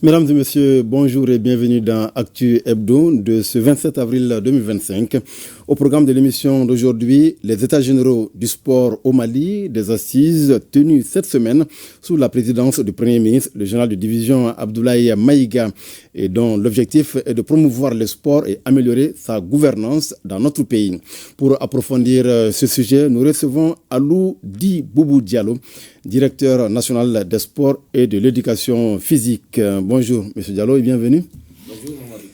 Mesdames et messieurs, bonjour et bienvenue dans Actu Hebdo de ce 27 avril 2025. Au programme de l'émission d'aujourd'hui, les États généraux du sport au Mali, des assises tenues cette semaine sous la présidence du Premier ministre, le général de division Abdoulaye Maïga, et dont l'objectif est de promouvoir le sport et améliorer sa gouvernance dans notre pays. Pour approfondir ce sujet, nous recevons Alou Di Boubou Diallo, directeur national des sports et de l'éducation physique. Bonjour, M. Diallo, et bienvenue. Bonjour, Mamadou.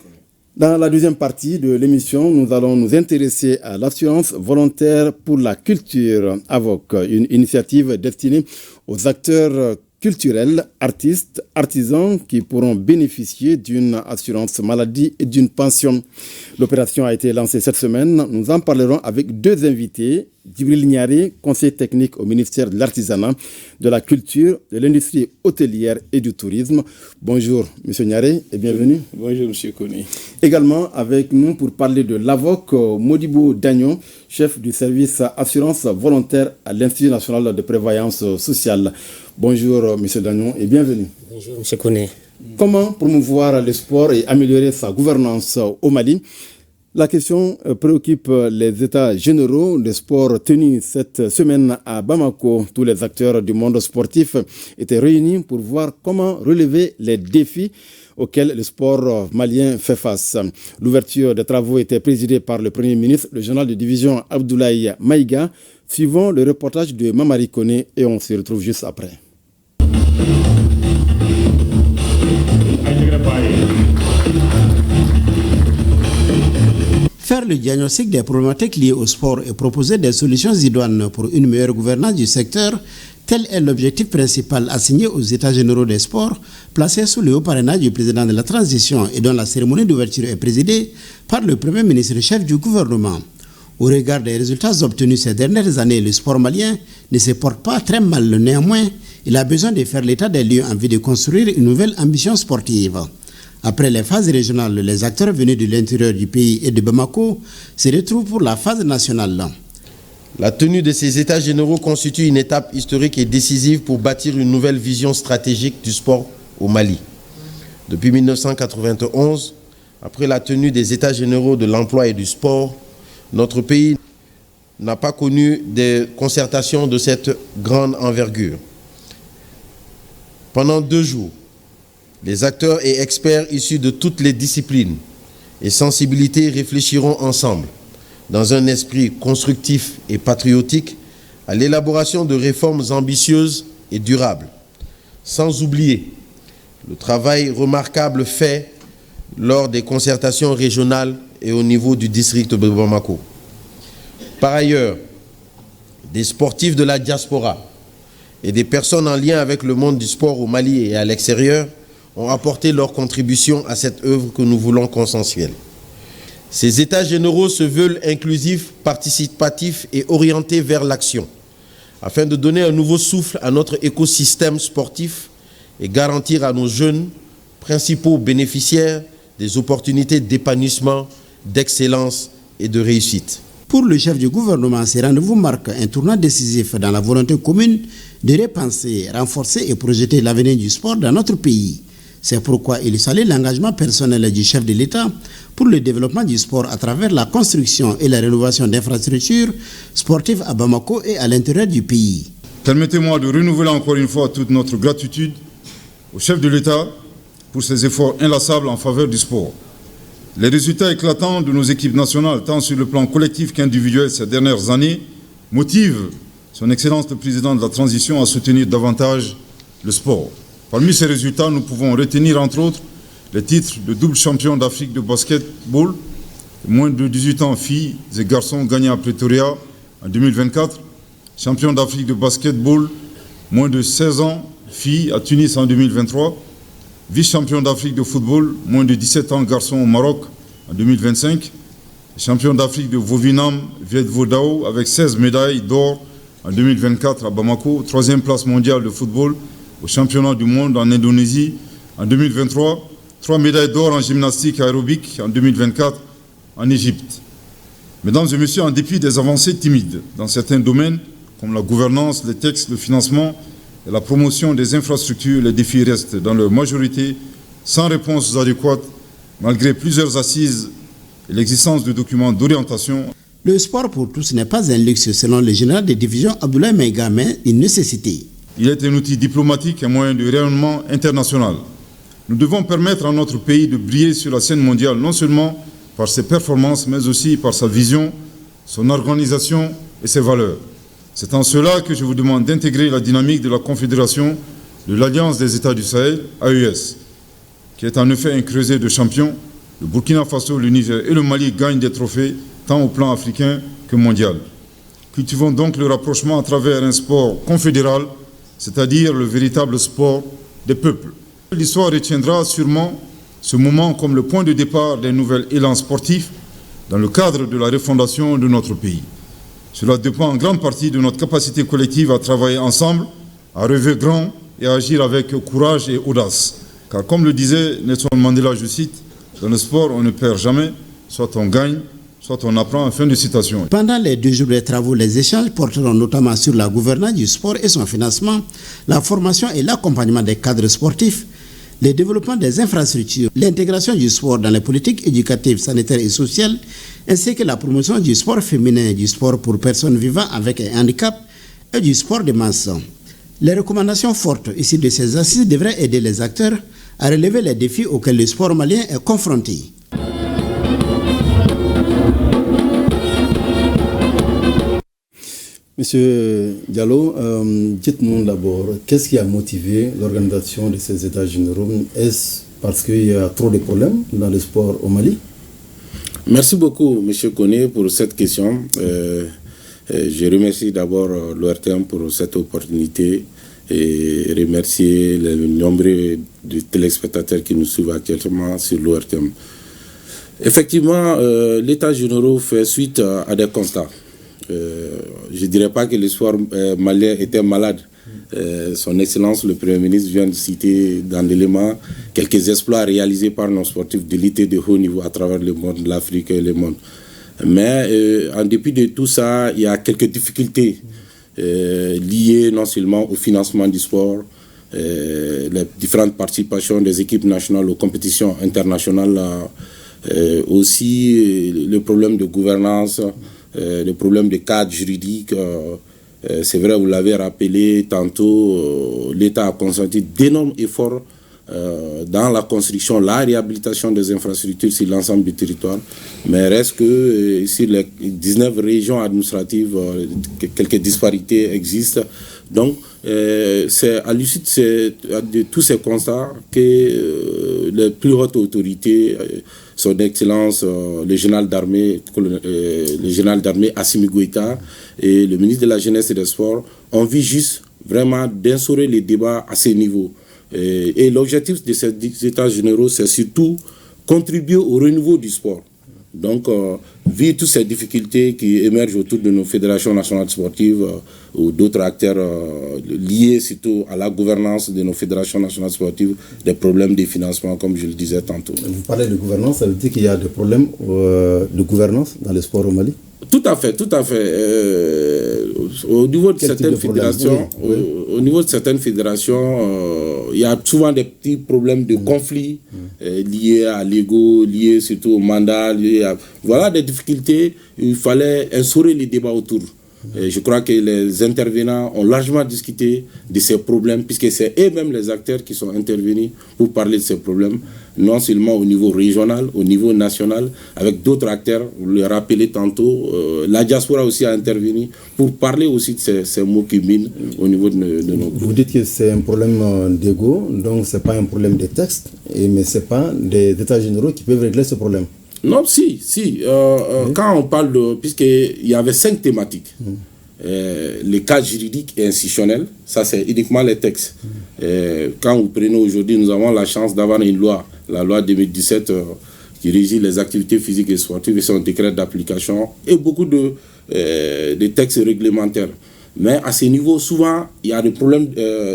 Dans la deuxième partie de l'émission, nous allons nous intéresser à l'assurance volontaire pour la culture, AVOC, une initiative destinée aux acteurs culturels, artistes, artisans qui pourront bénéficier d'une assurance maladie et d'une pension. L'opération a été lancée cette semaine. Nous en parlerons avec deux invités. Djibril Niaré, conseiller technique au ministère de l'Artisanat, de la Culture, de l'Industrie hôtelière et du Tourisme. Bonjour, M. Niaré, et bienvenue. Bonjour, M. Koné. Également avec nous pour parler de l'AVOC, Modibo Dagnon, chef du service assurance volontaire à l'Institut national de prévoyance sociale. Bonjour, M. Dagnon, et bienvenue. Bonjour, M. Koné. Comment promouvoir le sport et améliorer sa gouvernance au Mali? La question préoccupe les États généraux de sport tenus cette semaine à Bamako. Tous les acteurs du monde sportif étaient réunis pour voir comment relever les défis auxquels le sport malien fait face. L'ouverture des travaux était présidée par le Premier ministre, le général de division Abdoulaye Maïga. Suivons le reportage de Mamari Koné et on se retrouve juste après. Faire le diagnostic des problématiques liées au sport et proposer des solutions idoines pour une meilleure gouvernance du secteur, tel est l'objectif principal assigné aux États généraux des sports, placés sous le haut parrainage du président de la transition et dont la cérémonie d'ouverture est présidée par le Premier ministre chef du gouvernement. Au regard des résultats obtenus ces dernières années, le sport malien ne se porte pas très mal. Néanmoins, il a besoin de faire l'état des lieux en vue de construire une nouvelle ambition sportive. Après les phases régionales, les acteurs venus de l'intérieur du pays et de Bamako se retrouvent pour la phase nationale. La tenue de ces États généraux constitue une étape historique et décisive pour bâtir une nouvelle vision stratégique du sport au Mali. Depuis 1991, après la tenue des États généraux de l'emploi et du sport, notre pays n'a pas connu de concertation de cette grande envergure. Pendant 2 jours, les acteurs et experts issus de toutes les disciplines et sensibilités réfléchiront ensemble, dans un esprit constructif et patriotique, à l'élaboration de réformes ambitieuses et durables, sans oublier le travail remarquable fait lors des concertations régionales et au niveau du district de Bamako. Par ailleurs, des sportifs de la diaspora et des personnes en lien avec le monde du sport au Mali et à l'extérieur ont apporté leur contribution à cette œuvre que nous voulons consensuelle. Ces États généraux se veulent inclusifs, participatifs et orientés vers l'action, afin de donner un nouveau souffle à notre écosystème sportif et garantir à nos jeunes, principaux bénéficiaires, des opportunités d'épanouissement, d'excellence et de réussite. Pour le chef du gouvernement, ces rendez-vous marquent un tournant décisif dans la volonté commune de repenser, renforcer et projeter l'avenir du sport dans notre pays. C'est pourquoi il salue l'engagement personnel du chef de l'État pour le développement du sport à travers la construction et la rénovation d'infrastructures sportives à Bamako et à l'intérieur du pays. Permettez-moi de renouveler encore une fois toute notre gratitude au chef de l'État pour ses efforts inlassables en faveur du sport. Les résultats éclatants de nos équipes nationales, tant sur le plan collectif qu'individuel ces dernières années, motivent son Excellence le Président de la Transition à soutenir davantage le sport. Parmi ces résultats, nous pouvons retenir entre autres les titres de double champion d'Afrique de basketball, moins de 18 ans filles et garçons gagnés à Pretoria en 2024, champion d'Afrique de basketball, moins de 16 ans filles à Tunis en 2023, vice-champion d'Afrique de football, moins de 17 ans garçons au Maroc en 2025, champion d'Afrique de Vovinam, Viet Vodao avec 16 médailles d'or en 2024 à Bamako, 3e place mondiale de football au championnat du monde en Indonésie en 2023, 3 médailles d'or en gymnastique aérobique en 2024 en Égypte. Mesdames et messieurs, en dépit des avancées timides dans certains domaines, comme la gouvernance, les textes, le financement et la promotion des infrastructures, les défis restent dans leur majorité sans réponse adéquate, malgré plusieurs assises et l'existence de documents d'orientation. Le sport pour tous n'est pas un luxe selon le général de division Abdoulaye Maïga, mais une nécessité. Il est un outil diplomatique et un moyen de rayonnement international. Nous devons permettre à notre pays de briller sur la scène mondiale, non seulement par ses performances, mais aussi par sa vision, son organisation et ses valeurs. C'est en cela que je vous demande d'intégrer la dynamique de la Confédération de l'Alliance des États du Sahel, AES, qui est en effet un creuset de champions. Le Burkina Faso, le Niger et le Mali gagnent des trophées, tant au plan africain que mondial. Cultivons donc le rapprochement à travers un sport confédéral, c'est-à-dire le véritable sport des peuples. L'histoire retiendra sûrement ce moment comme le point de départ d'un nouvel élan sportif dans le cadre de la refondation de notre pays. Cela dépend en grande partie de notre capacité collective à travailler ensemble, à rêver grand et à agir avec courage et audace. Car comme le disait Nelson Mandela, je cite, « Dans le sport, on ne perd jamais, soit on gagne, soit on apprend ». Fin de citation. Pendant les 2 jours de travaux, les échanges porteront notamment sur la gouvernance du sport et son financement, la formation et l'accompagnement des cadres sportifs, le développement des infrastructures, l'intégration du sport dans les politiques éducatives, sanitaires et sociales, ainsi que la promotion du sport féminin, du sport pour personnes vivant avec un handicap et du sport de masse. Les recommandations fortes ici de ces assises devraient aider les acteurs à relever les défis auxquels le sport malien est confronté. Monsieur Diallo, dites-nous d'abord, qu'est-ce qui a motivé l'organisation de ces États généraux? Est-ce parce qu'il y a trop de problèmes dans le sport au Mali? Merci beaucoup, Monsieur Koné, pour cette question. Je remercie d'abord l'ORTM pour cette opportunité et remercier les nombreux de téléspectateurs qui nous suivent actuellement sur l'ORTM. Effectivement, l'État général fait suite à des constats. Je ne dirais pas que le sport malien était malade. Son Excellence, le Premier ministre, vient de citer dans l'élément quelques exploits réalisés par nos sportifs d'élite de haut niveau à travers le monde, l'Afrique et le monde. Mais en dépit de tout ça, il y a quelques difficultés liées non seulement au financement du sport, les différentes participations des équipes nationales aux compétitions internationales, aussi le problème de gouvernance, le problème de cadre juridique. C'est vrai, vous l'avez rappelé tantôt, l'État a consenti d'énormes efforts dans la construction, la réhabilitation des infrastructures sur l'ensemble du territoire. Mais reste que sur les 19 régions administratives, quelques disparités existent. Donc, c'est à l'issue de tous ces constats que les plus hautes autorités, son Excellence, le général d'armée Assimi Goïta et le ministre de la Jeunesse et des Sports ont vu juste vraiment d'instaurer les débats à ce niveau. Et l'objectif de ces États généraux, c'est surtout contribuer au renouveau du sport. Donc, vu toutes ces difficultés qui émergent autour de nos fédérations nationales sportives ou d'autres acteurs liés surtout à la gouvernance de nos fédérations nationales sportives, des problèmes de financement, comme je le disais tantôt. Vous parlez de gouvernance, ça veut dire qu'il y a des problèmes de gouvernance dans le sport au Mali? Tout à fait, tout à fait. Au niveau de certaines fédérations, au niveau de certaines fédérations, il y a souvent des petits problèmes de conflits liés à l'ego, liés surtout au mandat, voilà des difficultés. Il fallait instaurer les débats autour. Et je crois que les intervenants ont largement discuté de ces problèmes, puisque c'est eux-mêmes les acteurs qui sont intervenus pour parler de ces problèmes, non seulement au niveau régional, au niveau national, avec d'autres acteurs, vous le rappelez tantôt, la diaspora aussi a intervenu pour parler aussi de ces mots qui minent au niveau de nos groupes. Vous dites que c'est un problème d'ego, donc ce n'est pas un problème de texte, mais ce n'est pas des États généraux qui peuvent régler ce problème. Non, si. Quand on parle de... Puisqu'il y avait 5 thématiques. Les cadres juridiques et institutionnels, ça c'est uniquement les textes. Quand vous prenez aujourd'hui, nous avons la chance d'avoir une loi, la loi 2017 qui régit les activités physiques et sportives et son décret d'application et beaucoup de textes réglementaires. Mais à ce niveau, souvent, il y a des problèmes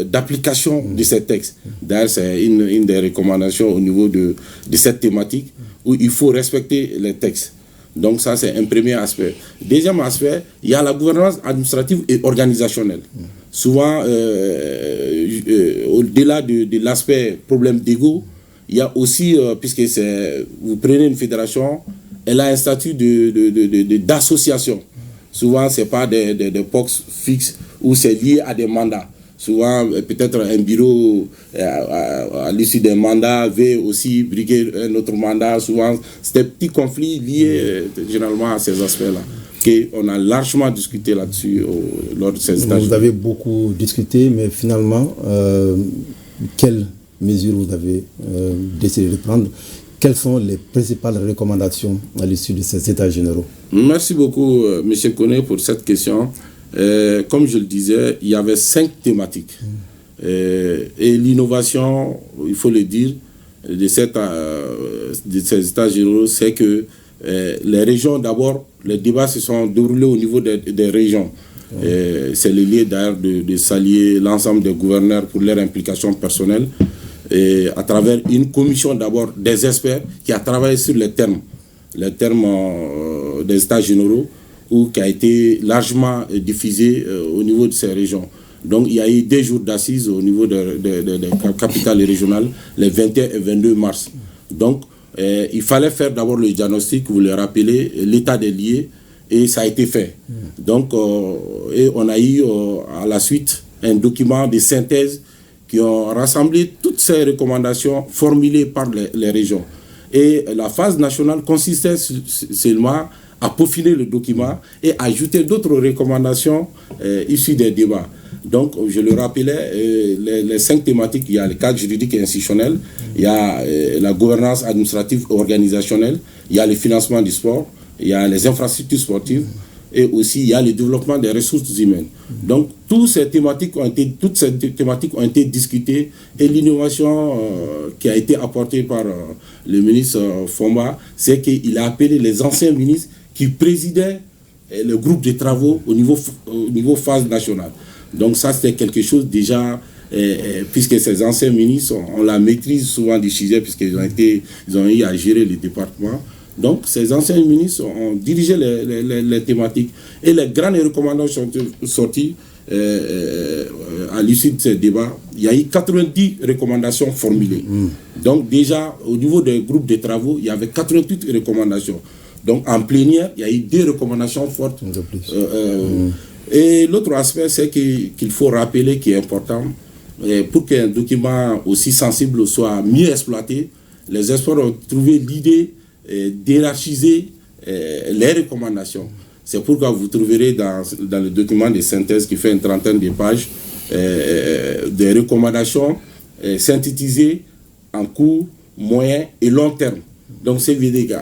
d'application de ces textes. D'ailleurs, c'est une des recommandations au niveau de cette thématique où il faut respecter les textes. Donc ça, c'est un premier aspect. Deuxième aspect, il y a la gouvernance administrative et organisationnelle. Souvent, au-delà de l'aspect problème d'ego, Il y a aussi, puisque vous prenez une fédération, elle a un statut d'association. Souvent, ce n'est pas des postes fixes ou c'est lié à des mandats. Souvent, peut-être un bureau, à l'issue d'un mandat, veut aussi briguer un autre mandat. Souvent, c'est des petits conflits liés généralement à ces aspects-là. On a largement discuté là-dessus lors de ces stages. Vous avez beaucoup discuté, mais finalement, quelles mesures vous avez décidé de prendre? Quelles sont les principales recommandations à l'issue de ces états généraux? Merci beaucoup, M. Koné, pour cette question. Comme je le disais, il y avait 5 thématiques. Et l'innovation, il faut le dire, de ces états généraux, c'est que les régions, d'abord, les débats se sont déroulés au niveau des régions. C'est le lieu d'ailleurs de saluer l'ensemble des gouverneurs pour leur implication personnelle. Et à travers une commission d'abord des experts qui a travaillé sur les termes des états généraux ou qui a été largement diffusé au niveau de ces régions. Donc il y a eu 2 jours d'assises au niveau des capitales régionales, les 21 et 22 mars. Donc il fallait faire d'abord le diagnostic, vous le rappelez, l'état des lieux, et ça a été fait. Donc et on a eu à la suite un document de synthèse qui ont rassemblé toutes ces recommandations formulées par les régions. Et la phase nationale consistait seulement à peaufiner le document et ajouter d'autres recommandations issues des débats. Donc, je le rappelais, les 5 thématiques, il y a le cadre juridique et institutionnel, il y a la gouvernance administrative et organisationnelle, il y a le financement du sport, il y a les infrastructures sportives, et aussi il y a le développement des ressources humaines. Donc toutes ces thématiques ont été discutées, et l'innovation qui a été apportée par le ministre Fomba, c'est qu'il a appelé les anciens ministres qui présidaient le groupe de travaux au niveau phase nationale. Donc ça c'était quelque chose déjà, puisque ces anciens ministres ont la maîtrise souvent du sujet, puisqu'ils ont eu à gérer les départements. Donc, ces anciens ministres ont dirigé les thématiques, et les grandes recommandations sont sorties à l'issue de ces débats. Il y a eu 90 recommandations formulées. Donc, déjà, au niveau des groupes de travaux, il y avait 88 recommandations. Donc, en plénière, il y a eu 2 recommandations fortes. De plus. Et l'autre aspect, c'est qu'il faut rappeler, qui est important, pour qu'un document aussi sensible soit mieux exploité, les experts ont trouvé l'idée d'élargiser les recommandations. C'est pourquoi vous trouverez dans le document de synthèse qui fait une 30aine de pages des recommandations synthétisées en court, moyen et long terme. Donc c'est veut dire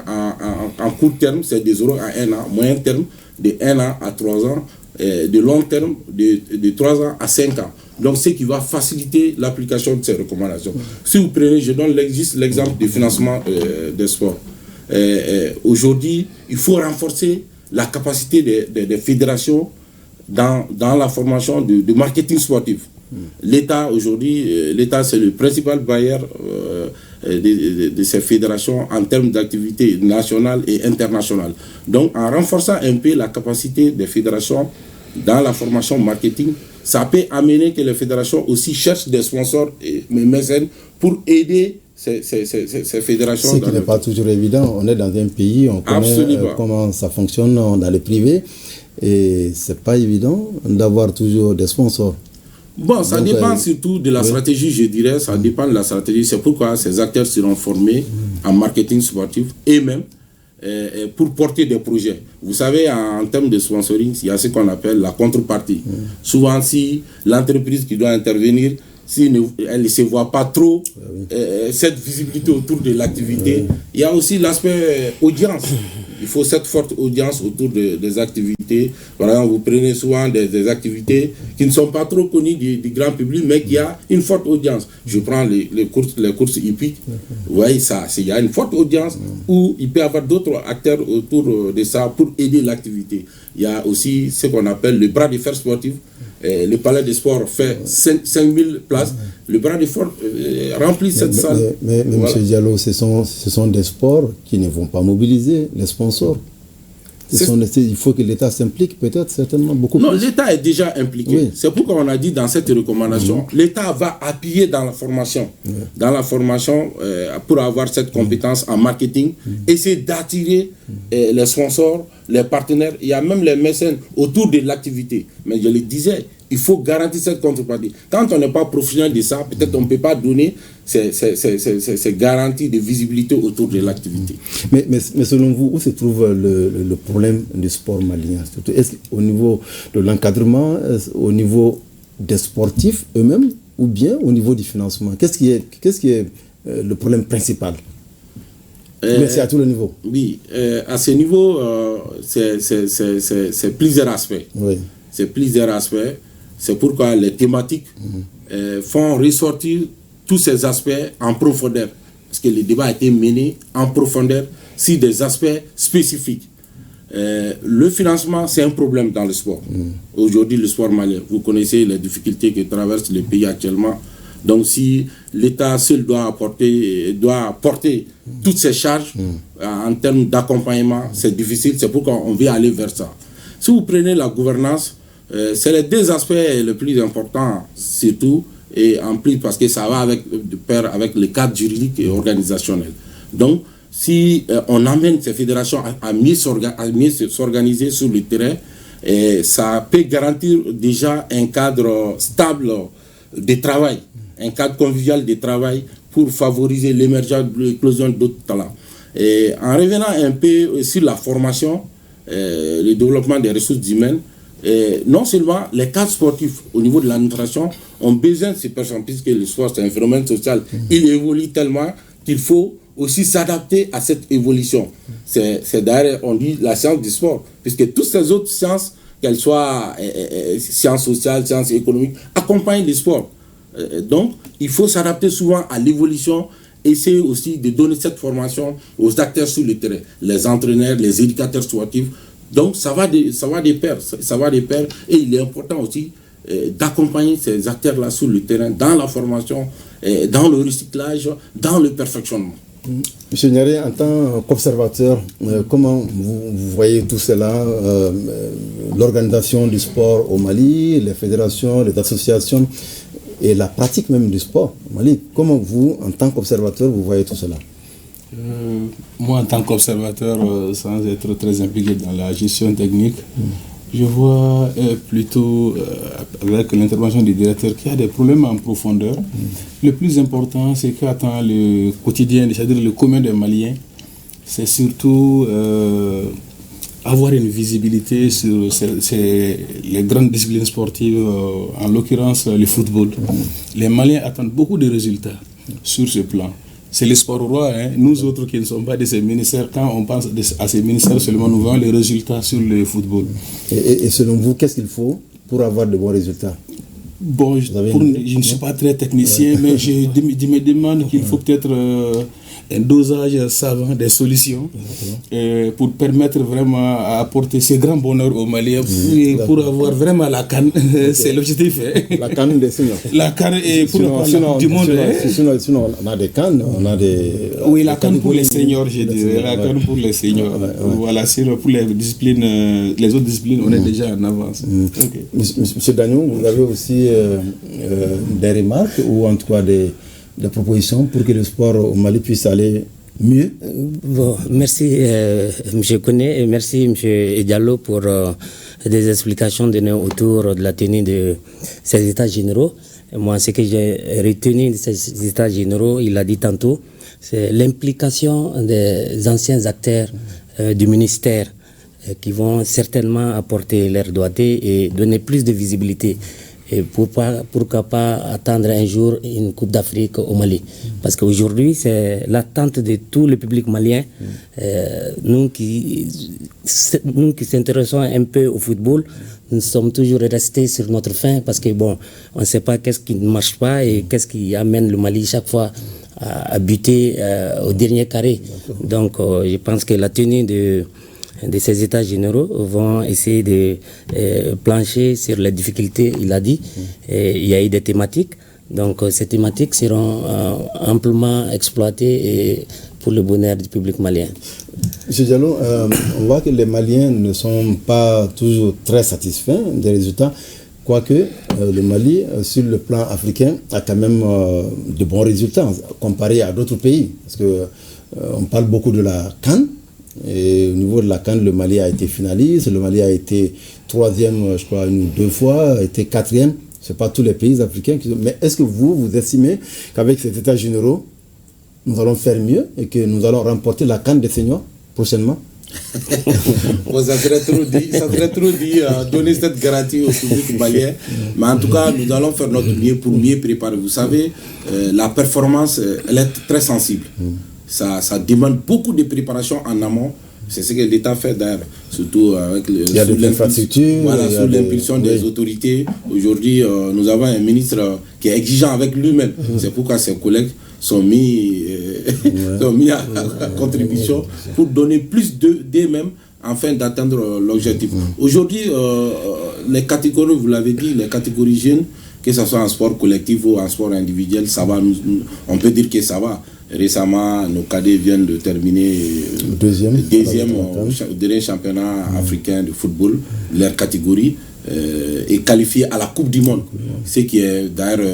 en court terme, c'est de 0 à 1 an, moyen terme de 1 an à 3 ans, de long terme de 3 ans à 5 ans. Donc ce qui va faciliter l'application de ces recommandations. Si vous prenez, je donne juste l'exemple du financement des sports. Aujourd'hui, il faut renforcer la capacité des fédérations dans la formation de marketing sportif. L'État, aujourd'hui, l'État c'est le principal bailleur de ces fédérations en termes d'activités nationales et internationales. Donc, en renforçant un peu la capacité des fédérations dans la formation marketing, ça peut amener que les fédérations aussi cherchent des sponsors et mécènes pour aider ces fédérations. Ce qui n'est pas toujours évident. On est dans un pays, on connaît comment ça fonctionne dans le privé, et c'est pas évident d'avoir toujours des sponsors. Bon, ça dépend surtout de la stratégie, je dirais. Ça dépend de la stratégie. C'est pourquoi ces acteurs seront formés en marketing sportif et même pour porter des projets. Vous savez, en termes de sponsoring, il y a ce qu'on appelle la contrepartie. Souvent, si l'entreprise qui doit intervenir, si elle ne se voit pas trop cette visibilité autour de l'activité, il y a aussi l'aspect audience. Il faut cette forte audience autour des activités. Par exemple, vous prenez souvent des activités qui ne sont pas trop connues du grand public, mais qui a une forte audience. Je prends les courses hippiques. Vous voyez ça, il y a une forte audience où il peut y avoir d'autres acteurs autour de ça pour aider l'activité. Il y a aussi ce qu'on appelle le bras de fer sportif. Le palais des sports fait 5000 places. Le bras de fer remplit cette salle. Mais voilà. M. Diallo, ce sont des sports qui ne vont pas mobiliser les sponsors. Il faut que l'État s'implique peut-être certainement beaucoup plus. Non, l'État est déjà impliqué. Oui. C'est pourquoi on a dit dans cette recommandation, l'État va appuyer dans la formation. Dans la formation, pour avoir cette compétence en marketing, essayer d'attirer les sponsors, les partenaires. Il y a même les mécènes autour de l'activité. Mais je le disais, il faut garantir cette contrepartie. Quand on n'est pas professionnel de ça, peut-être on ne peut pas donner ces garanties de visibilité autour de l'activité. Mais selon vous, où se trouve le problème du sport malien? Est-ce au niveau de l'encadrement, au niveau des sportifs eux-mêmes, ou bien au niveau du financement? Qu'est-ce qui est le problème principal? Mais c'est à tous les niveaux. Oui, à ce niveau, c'est plusieurs aspects. Oui. C'est plusieurs aspects. C'est pourquoi les thématiques font ressortir tous ces aspects en profondeur. Parce que le débat a été mené en profondeur sur des aspects spécifiques. Le financement, c'est un problème dans le sport. Aujourd'hui, le sport malien, vous connaissez les difficultés que traverse le pays actuellement. Donc, si l'État seul doit porter toutes ces charges en termes d'accompagnement, c'est difficile. C'est pourquoi on veut aller vers ça. Si vous prenez la gouvernance, c'est les deux aspects les plus importants, surtout, et en plus parce que ça va de pair avec le cadre juridique et organisationnel. Donc, si on amène ces fédérations à mieux s'organiser sur le terrain, ça peut garantir déjà un cadre stable de travail, un cadre convivial de travail pour favoriser l'émergence, l'éclosion d'autres talents. Et en revenant un peu sur la formation, le développement des ressources humaines, non seulement les cadres sportifs au niveau de l'administration ont besoin de ces personnes, puisque le sport c'est un phénomène social, il évolue tellement qu'il faut aussi s'adapter à cette évolution. C'est d'ailleurs, on dit la science du sport, puisque toutes ces autres sciences, qu'elles soient sciences sociales, sciences économiques, accompagnent le sport. Donc, il faut s'adapter souvent à l'évolution, essayer aussi de donner cette formation aux acteurs sur le terrain, les entraîneurs, les éducateurs sportifs. Donc, ça va de pair, et il est important aussi d'accompagner ces acteurs-là sur le terrain, dans la formation, dans le recyclage, dans le perfectionnement. Monsieur Niaré, en tant qu'observateur, comment vous voyez tout cela, l'organisation du sport au Mali, les fédérations, les associations et la pratique même du sport au Mali? Comment vous, en tant qu'observateur, vous voyez tout cela? Moi, en tant qu'observateur, sans être très impliqué dans la gestion technique, je vois plutôt, avec l'intervention du directeur, qu'il y a des problèmes en profondeur. Le plus important, c'est qu'attend le quotidien, c'est-à-dire le commun des Maliens, c'est surtout avoir une visibilité sur les grandes disciplines sportives, en l'occurrence le football. Les Maliens attendent beaucoup de résultats sur ce plan. C'est le sport roi, hein. Nous autres qui ne sommes pas de ces ministères, quand on pense à ces ministères seulement, nous voyons les résultats sur le football. Et selon vous, qu'est-ce qu'il faut pour avoir de bons résultats? Bon, je ne suis pas très technicien, mais je me demande qu'il faut peut-être un dosage savant des solutions pour permettre vraiment à apporter ce grand bonheur aux Maliens pour avoir vraiment la canne. C'est l'objectif. La canne des seniors. La canne est pour du monde. Sinon, on a des cannes, on a des... Oui, la canne pour les seniors, je dirais. La canne pour les seniors. Voilà, sinon pour les disciplines, les autres disciplines, on est déjà en avance. Monsieur Dagnon, vous avez aussi des remarques ou en tout cas des propositions pour que le sport au Mali puisse aller mieux? Bon, merci M. Koné et merci M. Diallo pour des explications données autour de la tenue de ces états généraux. Et moi, ce que j'ai retenu de ces états généraux, il l'a dit tantôt, c'est l'implication des anciens acteurs du ministère qui vont certainement apporter leur doigté et donner plus de visibilité. Et pourquoi pas attendre un jour une Coupe d'Afrique au Mali. Parce qu'aujourd'hui, c'est l'attente de tout le public malien. Nous qui s'intéressons un peu au football, nous sommes toujours restés sur notre faim parce que bon, on ne sait pas qu'est-ce qui ne marche pas et qu'est-ce qui amène le Mali chaque fois à buter au dernier carré. Donc, je pense que la tenue de ces états généraux vont essayer de plancher sur les difficultés, il a dit. Et il y a eu des thématiques. Donc ces thématiques seront amplement exploitées et pour le bonheur du public malien. M. Diallo, on voit que les Maliens ne sont pas toujours très satisfaits des résultats, quoique le Mali, sur le plan africain, a quand même de bons résultats comparé à d'autres pays. Parce que on parle beaucoup de la CAN, et au niveau de la CAN, le Mali a été finaliste, le Mali a été 3e, je crois, 1 ou 2 fois, a été 4e. Ce n'est pas tous les pays africains qui... Mais est-ce que vous estimez qu'avec ces états généraux, nous allons faire mieux et que nous allons remporter la CAN des seniors prochainement? Bon, ça serait trop dit, donner cette garantie au public malien. Mais en tout cas, nous allons faire notre mieux pour mieux préparer. Vous savez, la performance, elle est très sensible. Ça demande beaucoup de préparation en amont. C'est ce que l'État fait d'ailleurs, surtout avec sous l'impulsion des autorités. Aujourd'hui, nous avons un ministre qui est exigeant avec lui-même. C'est pourquoi ses collègues sont mis à contribution pour donner plus d'eux-mêmes afin d'atteindre l'objectif. Aujourd'hui, les catégories, vous l'avez dit, les catégories jeunes, que ce soit en sport collectif ou en sport individuel, ça va. On peut dire que ça va. Récemment, nos cadets viennent de terminer deuxième au dernier championnat africain de football, leur catégorie, est qualifié à la Coupe du Monde, ce qui est d'ailleurs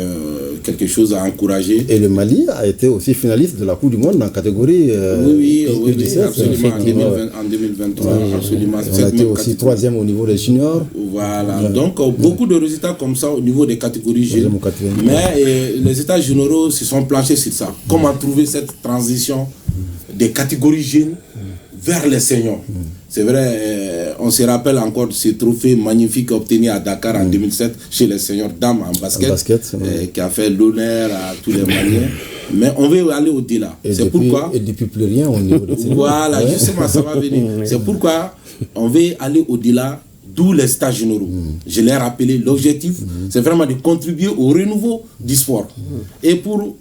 quelque chose à encourager. Et le Mali a été aussi finaliste de la Coupe du Monde en catégorie oui, absolument, en 2023. Absolument. On a été aussi 3e au niveau des juniors. Voilà, donc beaucoup de résultats comme ça au niveau des catégories jeunes. Mais les états généraux se sont planchés sur ça. Comment trouver cette transition des catégories jeunes vers les seniors. C'est vrai, on se rappelle encore de ce trophée magnifique obtenu à Dakar en 2007 chez les seniors dames en basket qui a fait l'honneur à tous les Maliens. Mais on veut aller au-delà. C'est pourquoi... Et depuis plus rien au niveau des seniors. Voilà, justement, ça va venir. C'est pourquoi on veut aller au-delà, d'où les stages généraux. Je l'ai rappelé, l'objectif, c'est vraiment de contribuer au renouveau du sport. Et pour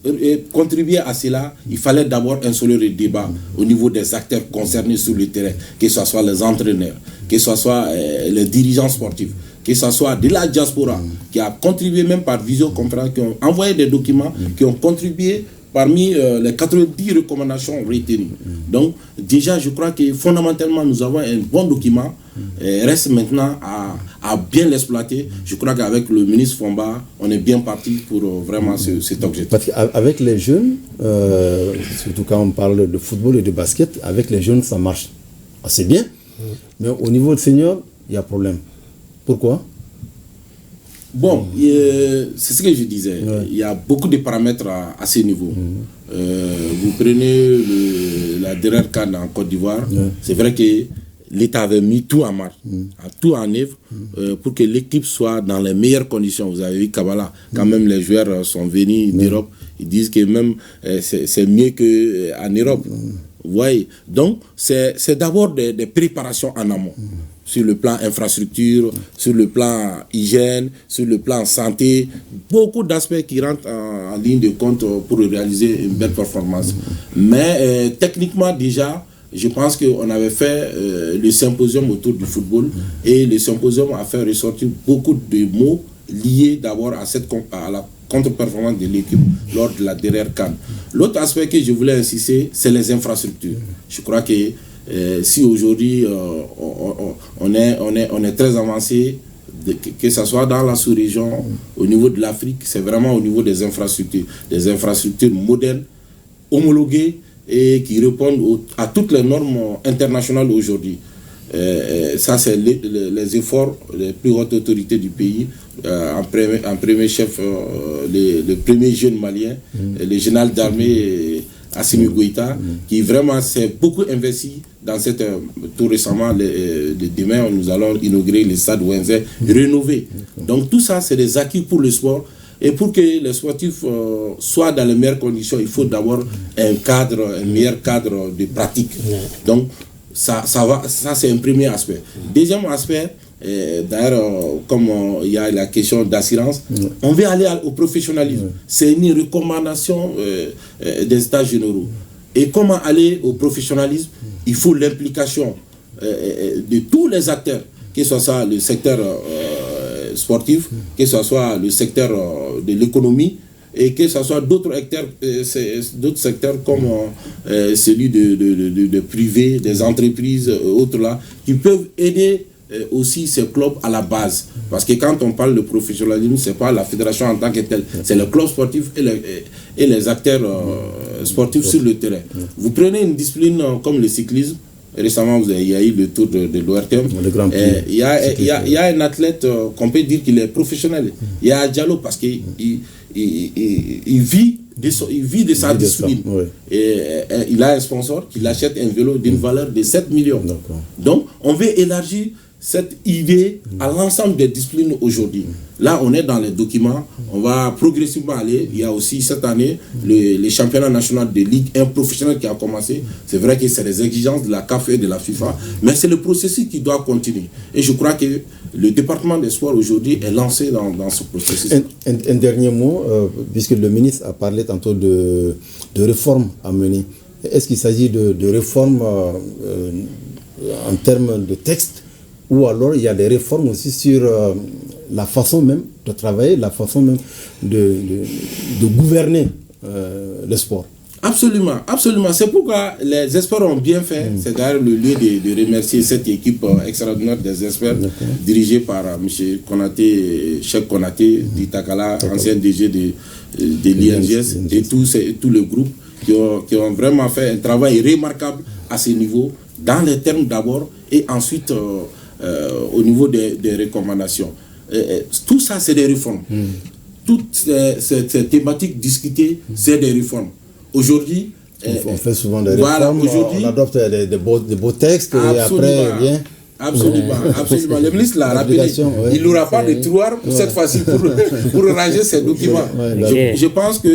contribuer à cela, il fallait d'abord instaurer le débat au niveau des acteurs concernés sur le terrain, que ce soit les entraîneurs, que ce soit les dirigeants sportifs, que ce soit de la diaspora, qui a contribué même par visioconférence, qui ont envoyé des documents, qui ont contribué parmi les 90 recommandations retenues. Donc, déjà, je crois que fondamentalement, nous avons un bon document. Reste maintenant à bien l'exploiter. Je crois qu'avec le ministre Fomba, on est bien parti pour vraiment cet objectif. Parce qu'avec les jeunes, surtout quand on parle de football et de basket, avec les jeunes, ça marche assez bien. Mais au niveau de senior, il y a problème. Pourquoi ? Bon, c'est ce que je disais. Il y a beaucoup de paramètres à ce niveau. Vous prenez la dernière CAN en Côte d'Ivoire. C'est vrai que l'État avait mis tout en marche, tout en œuvre pour que l'équipe soit dans les meilleures conditions. Vous avez vu Kabbalah, quand même les joueurs sont venus d'Europe, ils disent que même c'est mieux qu'en Europe. Vous voyez, donc c'est d'abord des préparations en amont. Sur le plan infrastructure, sur le plan hygiène, sur le plan santé, beaucoup d'aspects qui rentrent en ligne de compte pour réaliser une belle performance. Mais techniquement déjà, je pense qu'on avait fait le symposium autour du football et le symposium a fait ressortir beaucoup de mots liés d'abord à la contre-performance de l'équipe lors de la dernière CAN. L'autre aspect que je voulais insister, c'est les infrastructures. Je crois que si aujourd'hui on est très avancé, que ce soit dans la sous-région, au niveau de l'Afrique, c'est vraiment au niveau des infrastructures modernes, homologuées et qui répondent à toutes les normes internationales aujourd'hui. Ça, c'est les efforts des plus hautes autorités du pays, en premier chef, le premier jeune malien, le général d'armée Assimi Goïta, qui vraiment s'est beaucoup investi dans cette... Tout récemment, demain, nous allons inaugurer le stade Wenzé rénové. Donc tout ça, c'est des acquis pour le sport. Et pour que les sportifs soient dans les meilleures conditions, il faut d'abord un meilleur cadre de pratique. Donc ça c'est un premier aspect. Deuxième aspect, d'ailleurs, comme il y a la question d'assurance, on veut aller au professionnalisme. C'est une recommandation des États généraux. Et comment aller au professionnalisme? Il faut l'implication de tous les acteurs, que ce soit le secteur sportif, que ce soit le secteur de l'économie, et que ce soit d'autres secteurs comme celui de privé, des entreprises, autres là, qui peuvent aider aussi ces clubs à la base. Parce que quand on parle de professionnalisme, ce n'est pas la fédération en tant que telle, c'est le club sportif et les acteurs sportifs sur le terrain. Vous prenez une discipline comme le cyclisme. Récemment, il y a eu le tour de l'ORTM. Il y a un athlète qu'on peut dire qu'il est professionnel. Il y a Diallo parce qu'il vit de sa discipline. Et il a un sponsor qui l'achète un vélo d'une valeur de 7 millions. Donc, on veut élargir cette idée à l'ensemble des disciplines aujourd'hui. Là, on est dans les documents, on va progressivement aller. Il y a aussi cette année les championnats nationaux de Ligue 1 professionnels qui a commencé. C'est vrai que c'est les exigences de la CAF et de la FIFA, mais c'est le processus qui doit continuer. Et je crois que le département des sports aujourd'hui est lancé dans ce processus. Un dernier mot, puisque le ministre a parlé tantôt de réformes à mener. Est-ce qu'il s'agit de réformes en termes de texte, ou alors il y a des réformes aussi sur la façon même de travailler, la façon même de gouverner le sport? Absolument, absolument. C'est pourquoi les experts ont bien fait. C'est d'ailleurs le lieu de remercier cette équipe extraordinaire des experts dirigée par M. Konaté, Cheikh Konaté, d'Itakala, ancien DG de l'INGS, et tout le groupe qui ont vraiment fait un travail remarquable à ce niveau, dans les termes d'abord, et ensuite au niveau des recommandations. Tout ça, c'est des réformes. Toutes ces thématiques discutées, c'est des réformes. Aujourd'hui, on fait souvent des réformes, on adopte des beaux textes, et après, bien... Absolument. Le ministre l'a rappelé. Il n'aura pas de tiroir cette fois-ci pour ranger ses documents. Je pense que,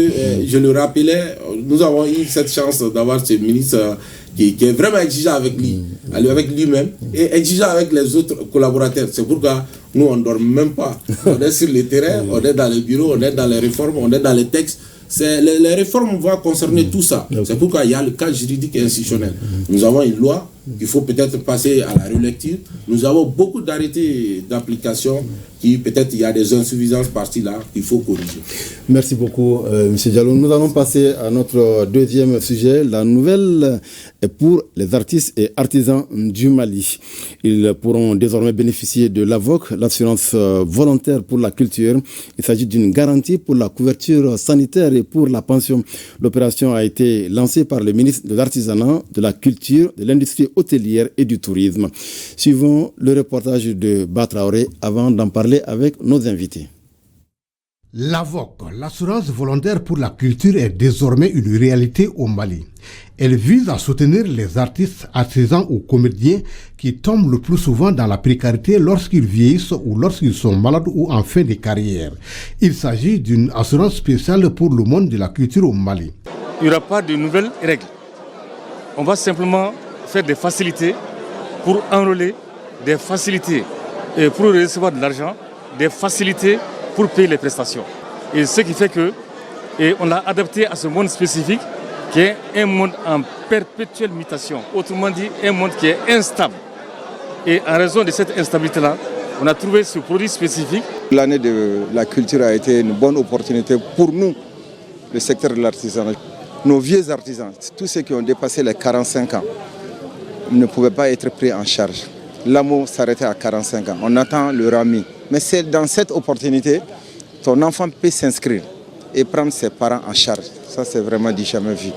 je le rappelais, nous avons eu cette chance d'avoir ce ministre qui est vraiment exigeant avec lui-même et exigeant avec les autres collaborateurs. C'est pourquoi nous, on ne dort même pas. On est sur le terrain, on est dans les bureaux, on est dans les réformes, on est dans les textes. Les réformes vont concerner tout ça. C'est pourquoi il y a le cadre juridique et institutionnel. Nous avons une loi qu'il faut peut-être passer à la relecture. Nous avons beaucoup d'arrêtés d'application qui peut-être il y a des insuffisances par-ci là qu'il faut corriger. Merci beaucoup M. Diallo. Nous allons passer à notre deuxième sujet. La nouvelle est pour les artistes et artisans du Mali. Ils pourront désormais bénéficier de l'AVOC, l'assurance volontaire pour la culture. Il s'agit d'une garantie pour la couverture sanitaire et pour la pension. L'opération a été lancée par le ministre de l'Artisanat, de la Culture, de l'Industrie hôtelière et du tourisme. Suivons le reportage de Batraoré avant d'en parler avec nos invités. L'AVOC, l'assurance volontaire pour la culture, est désormais une réalité au Mali. Elle vise à soutenir les artistes, artisans ou comédiens qui tombent le plus souvent dans la précarité lorsqu'ils vieillissent ou lorsqu'ils sont malades ou en fin de carrière. Il s'agit d'une assurance spéciale pour le monde de la culture au Mali. Il n'y aura pas de nouvelles règles. On va simplement faire des facilités pour enrôler, des facilités pour recevoir de l'argent, des facilités pour payer les prestations. Et ce qui fait que on l'a adapté à ce monde spécifique qui est un monde en perpétuelle mutation. Autrement dit, un monde qui est instable. Et en raison de cette instabilité-là, on a trouvé ce produit spécifique. L'année de la culture a été une bonne opportunité pour nous, le secteur de l'artisanat. Nos vieux artisans, tous ceux qui ont dépassé les 45 ans, ne pouvaient pas être pris en charge. L'amour s'arrêtait à 45 ans. On attend le RAMI. Mais c'est dans cette opportunité, ton enfant peut s'inscrire et prendre ses parents en charge. Ça, c'est vraiment du jamais vu.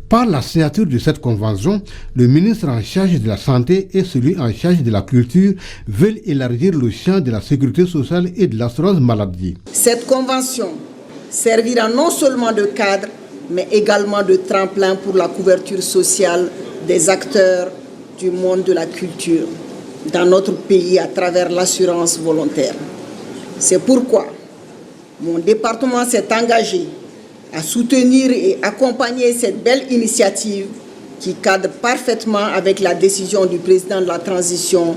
Par la signature de cette convention, le ministre en charge de la Santé et celui en charge de la Culture veulent élargir le champ de la sécurité sociale et de l'assurance maladie. Cette convention servira non seulement de cadre, mais également de tremplin pour la couverture sociale des acteurs du monde de la culture dans notre pays à travers l'assurance volontaire. C'est pourquoi mon département s'est engagé à soutenir et accompagner cette belle initiative qui cadre parfaitement avec la décision du président de la transition,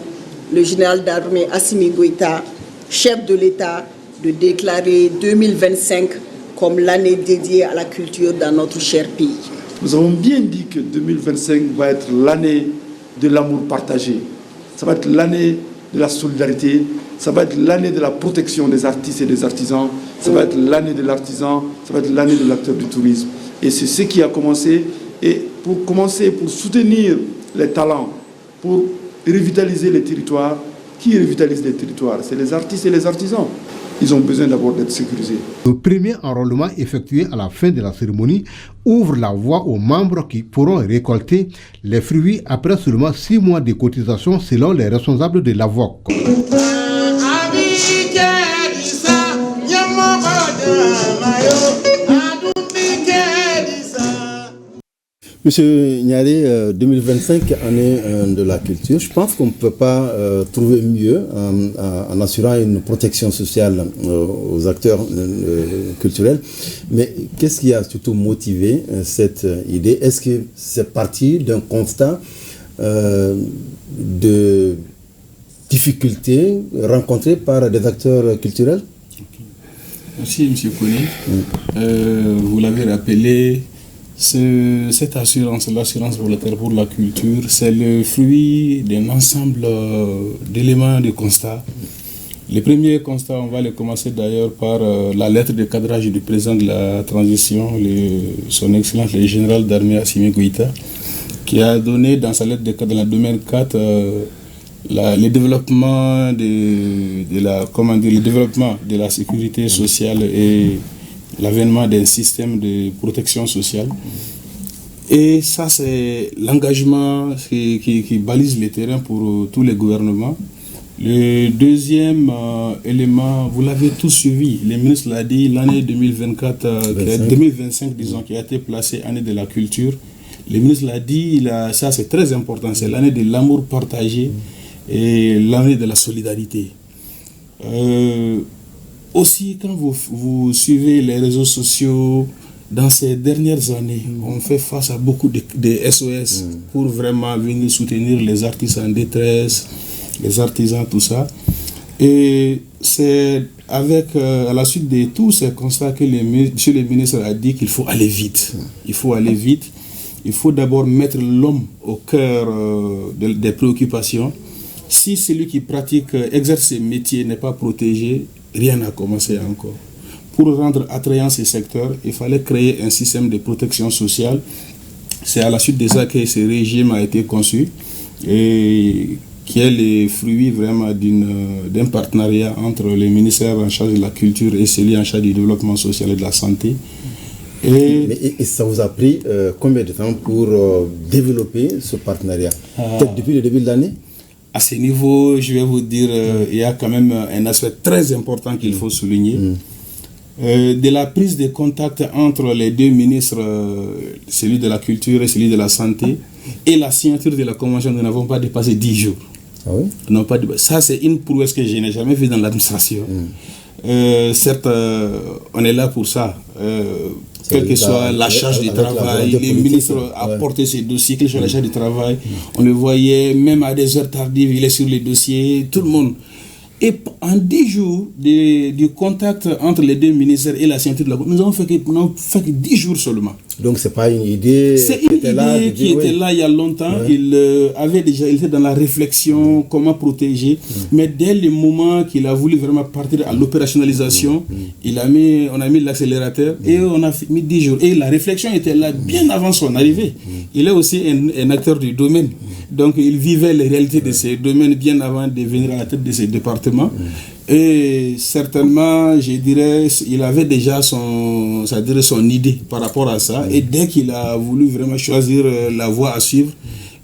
le général d'armée Assimi Goïta, chef de l'État, de déclarer 2025 comme l'année dédiée à la culture dans notre cher pays. Nous avons bien dit que 2025 va être l'année de l'amour partagé. Ça va être l'année de la solidarité, ça va être l'année de la protection des artistes et des artisans, ça va être l'année de l'artisan, ça va être l'année de l'acteur du tourisme. Et c'est ce qui a commencé. Et pour soutenir les talents, pour revitaliser les territoires, qui revitalise les territoires? C'est les artistes et les artisans. Ils ont besoin d'abord d'être sécurisés. Le premier enrôlement effectué à la fin de la cérémonie ouvre la voie aux membres qui pourront récolter les fruits après seulement 6 mois de cotisation selon les responsables de l'AVOC. Monsieur Niaré, 2025, année de la culture. Je pense qu'on ne peut pas trouver mieux en assurant une protection sociale aux acteurs culturels. Mais qu'est-ce qui a surtout motivé cette idée? Est-ce que c'est parti d'un constat de difficultés rencontrées par des acteurs culturels? Merci, M. Kone. Vous l'avez rappelé, cette assurance, l'assurance volontaire pour la culture, c'est le fruit d'un ensemble d'éléments de constat. Les premiers constats, on va les commencer d'ailleurs par la lettre de cadrage du président de la transition, son Excellence le général d'armée Assimi Goïta, qui a donné dans sa lettre de cadre, dans le domaine 4, le développement le développement de la sécurité sociale et l'avènement d'un système de protection sociale. Et ça, c'est l'engagement qui balise le terrain pour tous les gouvernements. Le deuxième élément, vous l'avez tous suivi, le ministre l'a dit, l'année 2025, disons, qui a été placée année de la culture. Le ministre l'a dit, ça c'est très important, c'est l'année de l'amour partagé et l'année de la solidarité. Aussi, quand vous suivez les réseaux sociaux, dans ces dernières années, on fait face à beaucoup de SOS pour vraiment venir soutenir les artistes en détresse, les artisans, tout ça. Et c'est à la suite de tous ces constats que monsieur le ministre a dit qu'il faut aller vite. Il faut aller vite. Il faut d'abord mettre l'homme au cœur des préoccupations. Si celui qui exerce ce métier n'est pas protégé, rien n'a commencé encore. Pour rendre attrayant ces secteurs, il fallait créer un système de protection sociale. C'est à la suite de ça que ce régime a été conçu et qui est le fruit vraiment d'un partenariat entre les ministères en charge de la culture et celui en charge du développement social et de la santé. Et ça vous a pris combien de temps pour développer ce partenariat? Peut-être depuis le début de l'année? À ce niveau, je vais vous dire, il y a quand même un aspect très important qu'il faut souligner. De la prise de contact entre les deux ministres, celui de la culture et celui de la santé, et la signature de la convention, nous n'avons pas dépassé 10 jours. Ah oui? Non, pas ça, c'est une prouesse que je n'ai jamais vue dans l'administration. Certes, on est là pour ça. Quelle que soit la charge du travail, les ministres apportaient ces dossiers, quelle que soit la charge du travail. On le voyait, même à des heures tardives, il est sur les dossiers, tout le monde. Et en 10 jours du contact entre les deux ministères et la signature de la nous avons fait que 10 jours seulement. Donc c'est pas une idée. C'est une idée qui était là il y a longtemps. Ouais. Il était dans la réflexion, comment protéger. Mais dès le moment qu'il a voulu vraiment partir à l'opérationnalisation, on a mis l'accélérateur et on a mis 10 jours. Et la réflexion était là bien avant son arrivée. Il est aussi un acteur du domaine. Donc il vivait les réalités de ces domaines bien avant de venir à la tête de ces départements. Et certainement, je dirais, il avait déjà son idée par rapport à ça. Et dès qu'il a voulu vraiment choisir la voie à suivre,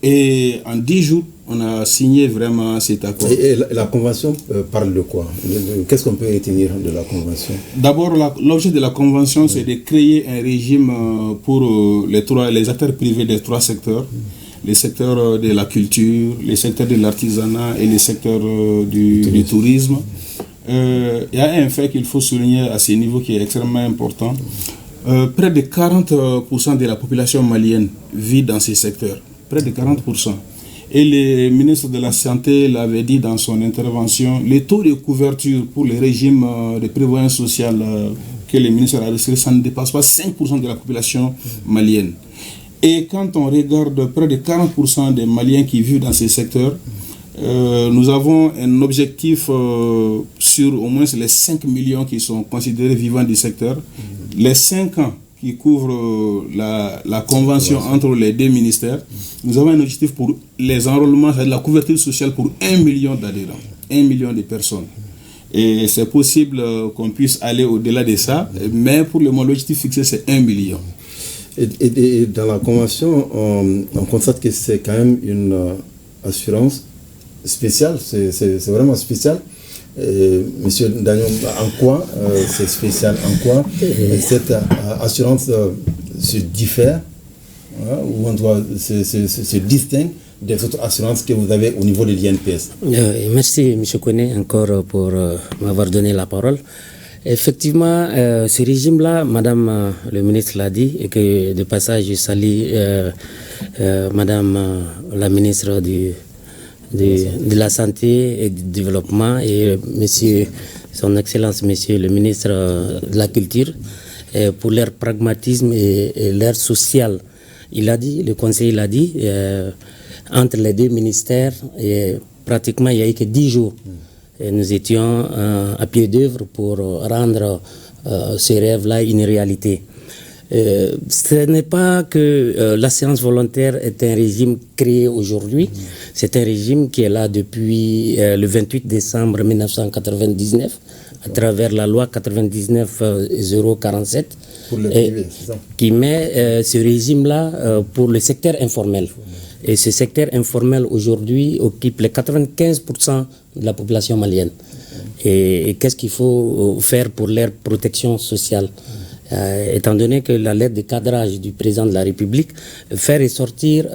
et en 10 jours, on a signé vraiment cet accord. Et la convention parle de quoi? Qu'est-ce qu'on peut retenir de la convention? D'abord, l'objet de la convention, c'est de créer un régime pour les acteurs privés des 3 secteurs. Les secteurs de la culture, les secteurs de l'artisanat et les secteurs du tourisme. Il y a un fait qu'il faut souligner à ce niveau qui est extrêmement important. Près de 40% de la population malienne vit dans ces secteurs. Près de 40%. Et le ministre de la Santé l'avait dit dans son intervention, les taux de couverture pour les régimes de prévoyance sociale que le ministre a reçu, ça ne dépasse pas 5% de la population malienne. Et quand on regarde près de 40% des Maliens qui vivent dans ces secteurs, Nous avons un objectif sur au moins les 5 millions qui sont considérés vivants du secteur. Les 5 ans qui couvrent la convention entre les 2 ministères, nous avons un objectif pour les enrôlements, c'est-à-dire la couverture sociale pour 1 million d'adhérents, 1 million de personnes. Et c'est possible qu'on puisse aller au-delà de ça, mais pour le moment, l'objectif fixé, c'est 1 million. Et dans la convention, on constate que c'est quand même une assurance spéciale, c'est vraiment spécial. Monsieur Daniel, en quoi c'est spécial? En quoi cette assurance se diffère ou on doit se distingue des autres assurances que vous avez au niveau de l'INPS? Merci M. Koné encore pour m'avoir donné la parole. Effectivement, ce régime-là, Madame le ministre l'a dit, et que de passage je salue Madame la ministre de la Santé et du Développement et Monsieur, Son Excellence Monsieur le ministre de la Culture pour leur pragmatisme et leur social. Il a dit, le conseil l'a dit, entre les 2 ministères, pratiquement il n'y a eu que 10 jours. Et nous étions à pied d'œuvre pour rendre ce rêve-là une réalité. Ce n'est pas que l'assurance volontaire est un régime créé aujourd'hui, c'est un régime qui est là depuis le 28 décembre 1999 à travers la loi 99-047 qui met ce régime-là pour le secteur informel. Et ce secteur informel aujourd'hui occupe les 95% de la population malienne. Et qu'est-ce qu'il faut faire pour leur protection sociale? Étant donné que la lettre de cadrage du président de la République fait ressortir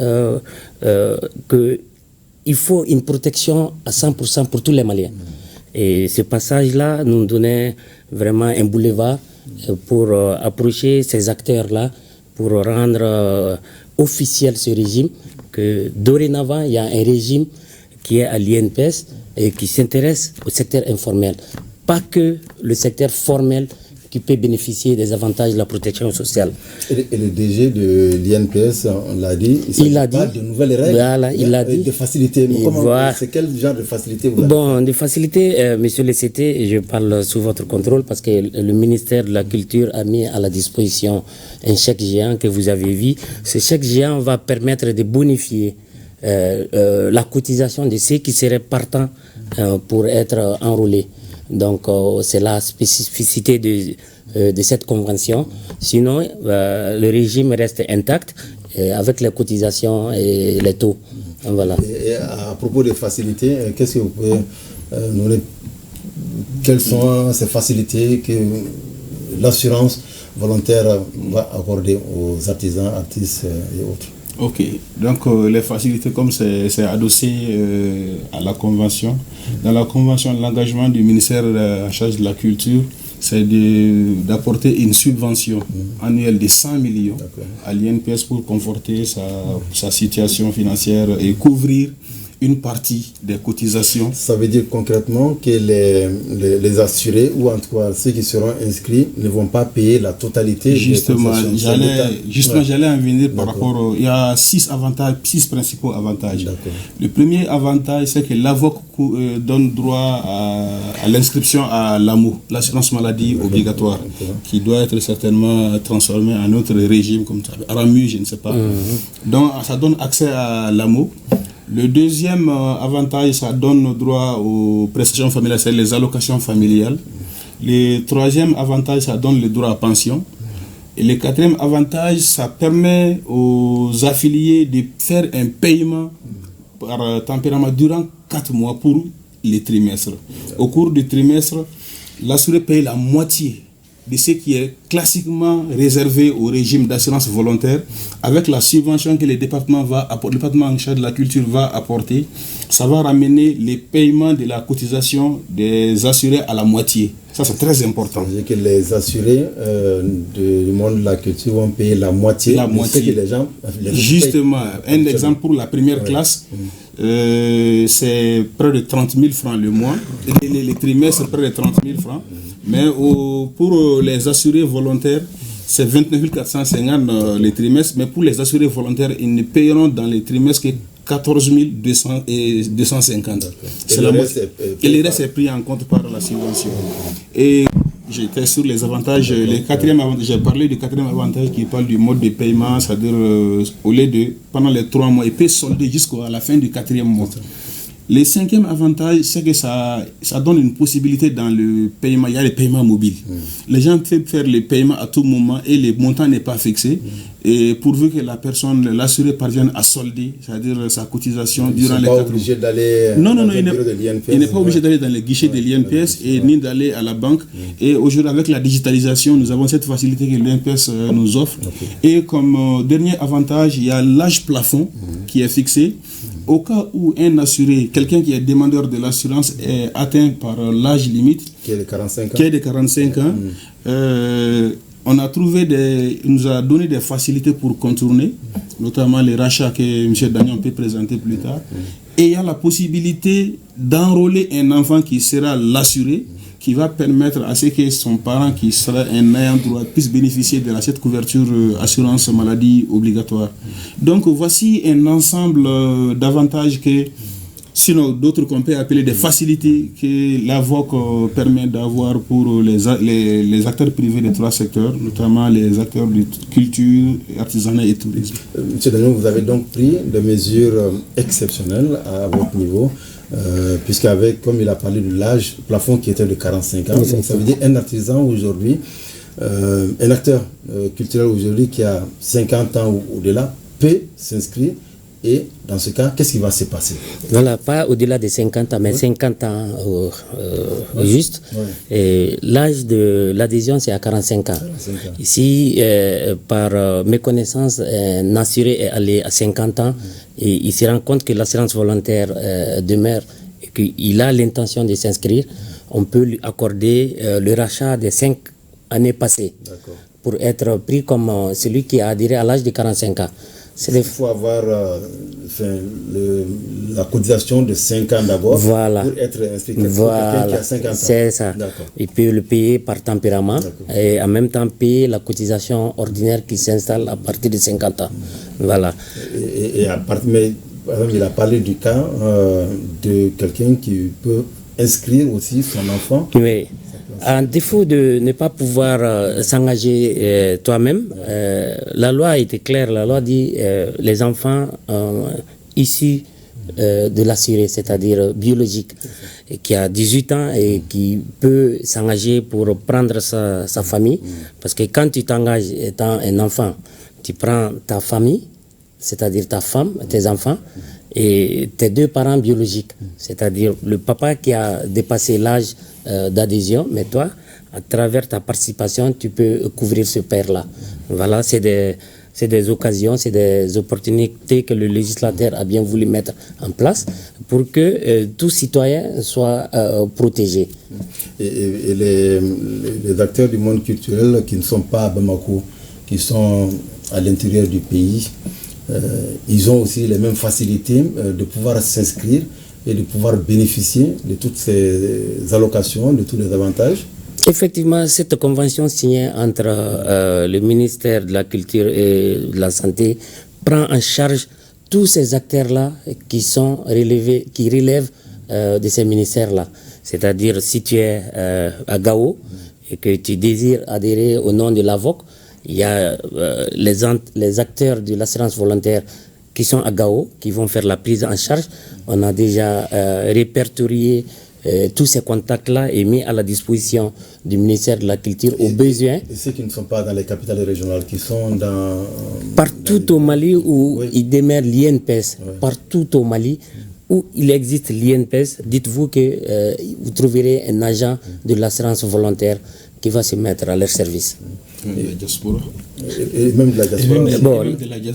qu'il faut une protection à 100% pour tous les Maliens. Et ce passage-là nous donnait vraiment un boulevard pour approcher ces acteurs-là, pour rendre officiel ce régime, que dorénavant, il y a un régime qui est à l'INPS et qui s'intéresse au secteur informel. Pas que le secteur formel qui peut bénéficier des avantages de la protection sociale. Et le DG de l'INPS, on l'a dit, il a dit de nouvelles règles, voilà, il a dit, de facilités. C'est quel genre de facilité vous avez? Bon, de facilité, monsieur le CT, je parle sous votre contrôle parce que le ministère de la Culture a mis à la disposition un chèque géant que vous avez vu. Ce chèque géant va permettre de bonifier la cotisation de ceux qui seraient partants pour être enrôlés. Donc, c'est la spécificité de cette convention. Sinon, le régime reste intact avec les cotisations et les taux. Voilà. Et à propos des facilités, qu'est-ce que vous pouvez nous donner? Quelles sont ces facilités que l'assurance volontaire va accorder aux artisans, artistes et autres? Ok, donc les facilités comme c'est adossé à la convention. Dans la convention, l'engagement du ministère en charge de la culture, c'est d'apporter une subvention annuelle de 100 millions à l'INPS pour conforter sa situation financière et couvrir une partie des cotisations. Ça veut dire concrètement que les assurés, ou en tout cas ceux qui seront inscrits, ne vont pas payer la totalité. Justement, j'allais en venir par rapport. Il y a 6 principaux avantages. Le premier avantage, c'est que l'AVOC donne droit à l'inscription à l'AMO, l'assurance maladie obligatoire, qui doit être certainement transformé en autre régime, comme ça, RAMU, je ne sais pas. Donc, ça donne accès à l'AMO. Le deuxième avantage, ça donne droit aux prestations familiales, c'est les allocations familiales. Le troisième avantage, ça donne le droit à pension. Et le quatrième avantage, ça permet aux affiliés de faire un paiement par tempérament durant 4 mois pour les trimestres. Au cours du trimestre, l'assuré paye la moitié de ce qui est classiquement réservé au régime d'assurance volontaire, avec la subvention que le département en charge de la culture va apporter. Ça va ramener les paiements de la cotisation des assurés à la moitié. Ça, c'est très important. C'est-à-dire que les assurés du monde de la culture vont payer la moitié. La moitié. Que les gens justement, un exemple pour la première classe, c'est près de 30 000 francs le mois. Les trimestres, près de 30 000 francs. Mais pour les assurés volontaires, c'est 29 450 les trimestres. Mais pour les assurés volontaires, ils ne paieront dans les trimestres que 14 250. Et le reste est pris en compte par la subvention. Et j'étais sur les avantages. J'ai parlé du quatrième avantage qui parle du mode de paiement, c'est-à-dire au lieu de, pendant les 3 mois, il peut solder jusqu'à la fin du 4e mois. Le 5e avantage, c'est que ça donne une possibilité dans le paiement. Il y a les paiements mobiles. Les gens peuvent faire les paiements à tout moment et le montant n'est pas fixé. Et pourvu que la personne, l'assuré, parvienne à solder, c'est-à-dire sa cotisation durant les 4 mois. Il n'est pas obligé d'aller il n'est pas obligé d'aller dans les guichets de l'INPS et ni d'aller à la banque. Et aujourd'hui, avec la digitalisation, nous avons cette facilité que l'INPS nous offre. Et comme dernier avantage, il y a l'âge plafond qui est fixé. Au cas où un assuré, quelqu'un qui est demandeur de l'assurance est atteint par l'âge limite, qui est de 45 ans, on a nous a donné des facilités pour contourner, notamment les rachats que M. Dagnon peut présenter plus tard. Et il y a la possibilité d'enrôler un enfant qui sera l'assuré, qui va permettre à ce que son parent, qui sera un ayant droit, puisse bénéficier de cette couverture assurance maladie obligatoire. Donc voici un ensemble d'avantages que, sinon d'autres qu'on peut appeler des facilités que l'AVOC permet d'avoir pour les acteurs privés des 3 secteurs, notamment les acteurs de culture, artisanat et tourisme. Monsieur Dagnon, vous avez donc pris des mesures exceptionnelles à votre niveau. Puisqu'avec, comme il a parlé de l'âge plafond qui était de 45 ans, donc ça veut dire un artisan aujourd'hui, un acteur culturel aujourd'hui qui a 50 ans ou au-delà peut s'inscrire. Et dans ce cas, qu'est-ce qui va se passer? Voilà, pas au-delà de 50 ans, mais 50 ans juste. Et l'âge de l'adhésion, c'est à 45 ans. Ici, par méconnaissance, un assuré est allé à 50 ans et il se rend compte que l'assurance volontaire demeure et qu'il a l'intention de s'inscrire. On peut lui accorder le rachat des 5 années passées pour être pris comme celui qui a adhéré à l'âge de 45 ans. Il faut avoir la cotisation de 5 ans d'abord pour être inscrit. Quelqu'un qui a 50 ans. C'est ça. Il peut le payer par tempérament et en même temps payer la cotisation ordinaire qui s'installe à partir de 50 ans. Voilà. Mais par exemple, il a parlé du cas de quelqu'un qui peut inscrire aussi son enfant. Oui. En défaut de ne pas pouvoir s'engager toi-même, la loi a été claire. La loi dit les enfants issus de l'assuré, c'est-à-dire biologique, et qui a 18 ans et qui peut s'engager pour prendre sa famille. Parce que quand tu t'engages étant un enfant, tu prends ta famille, c'est-à-dire ta femme, tes enfants, et tes 2 parents biologiques, c'est-à-dire le papa qui a dépassé l'âge d'adhésion, mais toi, à travers ta participation, tu peux couvrir ce père-là. Voilà, c'est des occasions, c'est des opportunités que le législateur a bien voulu mettre en place pour que tout citoyen soit protégé. Et les acteurs du monde culturel qui ne sont pas à Bamako, qui sont à l'intérieur du pays, ils ont aussi les mêmes facilités de pouvoir s'inscrire et de pouvoir bénéficier de toutes ces allocations, de tous les avantages. Effectivement, cette convention signée entre le ministère de la Culture et de la Santé prend en charge tous ces acteurs-là qui relèvent de ces ministères-là. C'est-à-dire, si tu es à Gao et que tu désires adhérer au nom de l'AVOC, il y a les acteurs de l'assurance volontaire qui sont à Gao, qui vont faire la prise en charge. On a déjà répertorié tous ces contacts-là et mis à la disposition du ministère de la Culture aux besoins. Et ceux qui ne sont pas dans les capitales régionales, qui sont partout au Mali où il demeure l'INPS, partout au Mali où il existe l'INPS, dites-vous que vous trouverez un agent de l'assurance volontaire qui va se mettre à leur service. Et même de la diaspora.